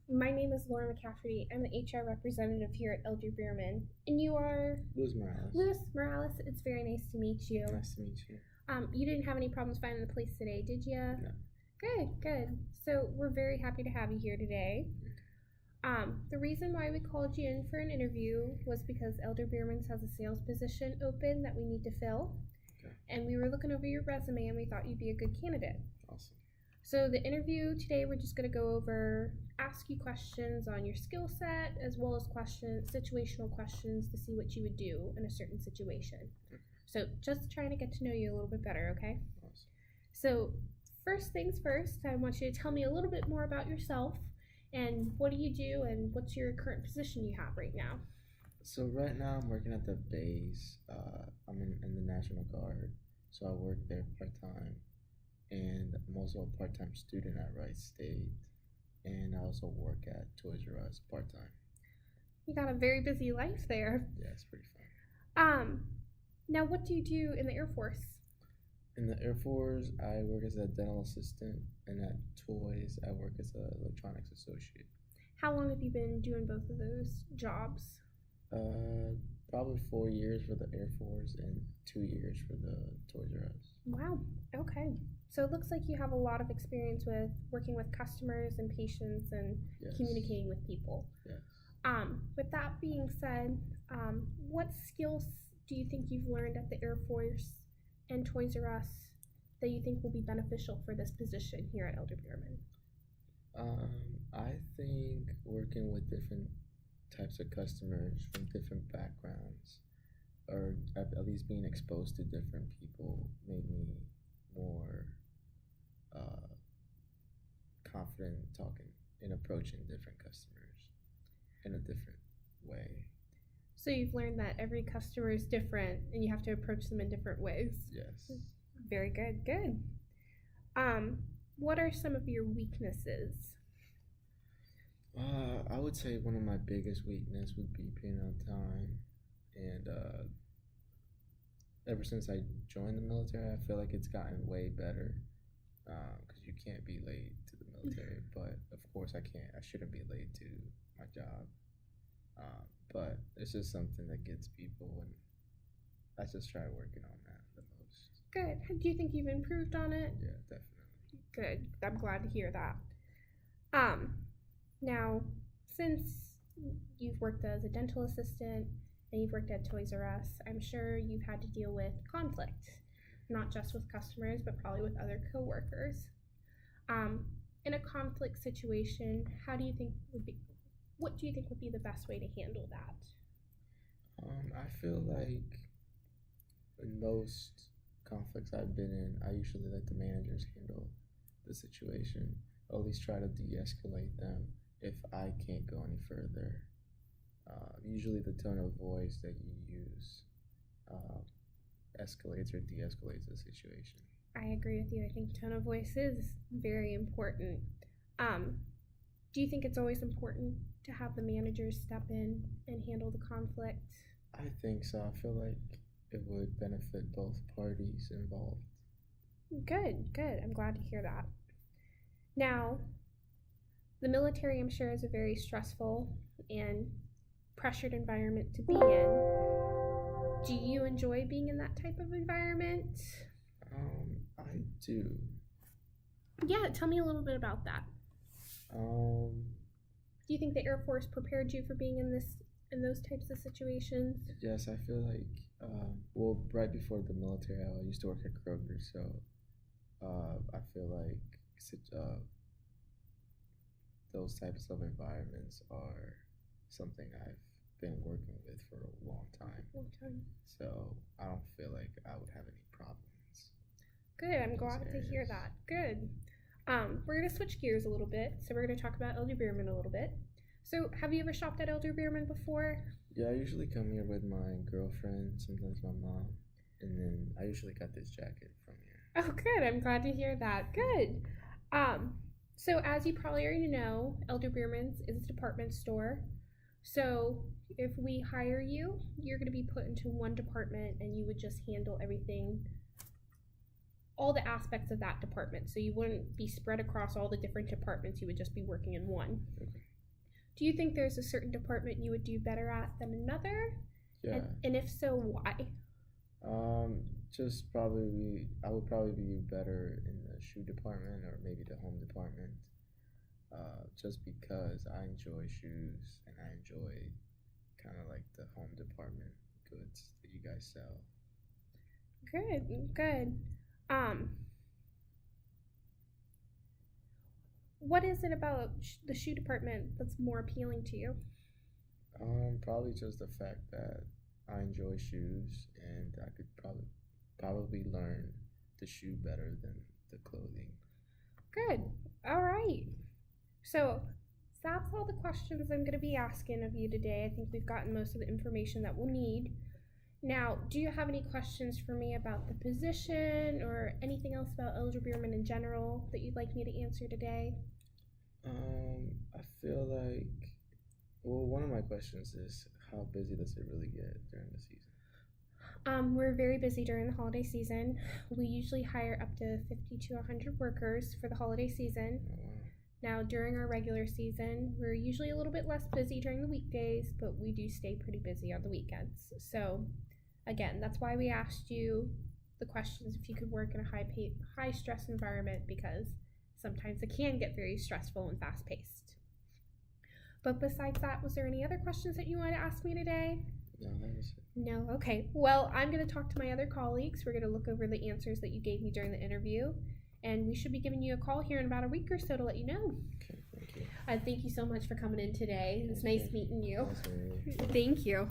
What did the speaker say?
My name is Laura McCafferty. I'm the HR representative here at Elder Beerman. And you are Luz Morales. Louis Morales. It's very nice to meet you. Nice to meet you. You didn't have any problems finding the place today, did you? No. Good. So we're very happy to have you here today. The reason why we called you in for an interview was because Elder Beerman's has a sales position open that we need to fill. Okay. And we were looking over your resume and we thought you'd be a good candidate. Awesome. So the interview today, we're just going to go over, ask you questions on your skill set, as well as situational questions to see what you would do in a certain situation. Okay. So just trying to get to know you a little bit better, okay? Awesome. So first things first, I want you to tell me a little bit more about yourself and what do you do and what's your current position you have right now? So right now I'm working at the base. I'm in the National Guard, so I work there part-time. And I'm also a part-time student at Wright State, and I also work at Toys R Us part-time. You got a very busy life there. Yeah, it's pretty fun. Now what do you do in the Air Force? In the Air Force, I work as a dental assistant, and at Toys, I work as an electronics associate. How long have you been doing both of those jobs? Probably 4 years for the Air Force and 2 years for the Toys R Us. Wow, okay. So it looks like you have a lot of experience with working with customers and patients and Yes. communicating with people. Yes. With that being said, what skills do you think you've learned at the Air Force and Toys R Us that you think will be beneficial for this position here at Elder Beerman? I think working with different types of customers from different backgrounds, or at least being exposed to different people, made me more confident talking and approaching different customers in a different way. So you've learned that every customer is different and you have to approach them in different ways. Yes. Very good. What are some of your weaknesses? I would say one of my biggest weakness would be being on time, and ever since I joined the military, I feel like it's gotten way better. Because you can't be late to the military, but of course I shouldn't be late to my job. But it's just something that gets people, and I just try working on that the most. Good. Do you think you've improved on it? Yeah, definitely. Good. I'm glad to hear that. Now, since you've worked as a dental assistant and you've worked at Toys R Us, I'm sure you've had to deal with conflict, not just with customers, but probably with other coworkers. In a conflict situation, what do you think would be the best way to handle that? I feel like in most conflicts I've been in, I usually let the managers handle the situation, or at least try to de-escalate them if I can't go any further. Usually the tone of voice that you use escalates or de-escalates the situation. I agree with you. I think tone of voice is very important. Do you think it's always important to have the managers step in and handle the conflict? I think so. I feel like it would benefit both parties involved. Good. I'm glad to hear that. Now, the military, I'm sure, is a very stressful and pressured environment to be in. Do you enjoy being in that type of environment? I do. Yeah, tell me a little bit about that. Um, Do you think the Air Force prepared you for being in those types of situations? yes, I feel like, right before the military, I used to work at Kroger, so I feel like those types of environments are something I've been working with for a long time. So I don't feel like I would have any problems. Good, I'm glad to hear that. Good. We're going to switch gears a little bit. So we're going to talk about Elder Beerman a little bit. So have you ever shopped at Elder Beerman before? Yeah, I usually come here with my girlfriend, sometimes my mom, and then I usually got this jacket from here. Oh, good. I'm glad to hear that. Good. So as you probably already know, Elder Beerman's is a department store. So if we hire you, you're going to be put into one department and you would just handle everything, all the aspects of that department. So you wouldn't be spread across all the different departments. You would just be working in one. Okay. Do you think there's a certain department you would do better at than another? Yeah. And if so, why? Just probably I would probably be better in the shoe department or maybe the home department. Just because I enjoy shoes and I enjoy kind of like the home department goods that you guys sell. Good. Um, what is it about the shoe department that's more appealing to you? Probably just the fact that I enjoy shoes and I could probably learn the shoe better than the clothing. Good. All right. So that's all the questions I'm going to be asking of you today. I think we've gotten most of the information that we'll need. Now, do you have any questions for me about the position or anything else about Elder Beerman in general that you'd like me to answer today? I feel like, well, one of my questions is how busy does it really get during the season? We're very busy during the holiday season. We usually hire up to 50 to 100 workers for the holiday season. Oh, wow. Now, during our regular season, we're usually a little bit less busy during the weekdays, but we do stay pretty busy on the weekends. So, again, that's why we asked you the questions if you could work in a high stress environment, because sometimes it can get very stressful and fast paced. But besides that, was there any other questions that you wanted to ask me today? No, that was it. No? Okay. Well, I'm going to talk to my other colleagues. We're going to look over the answers that you gave me during the interview, and we should be giving you a call here in about a week or so to let you know. Okay, thank you. Thank you so much for coming in today. It was nice meeting you. Nice meeting you. Thank you.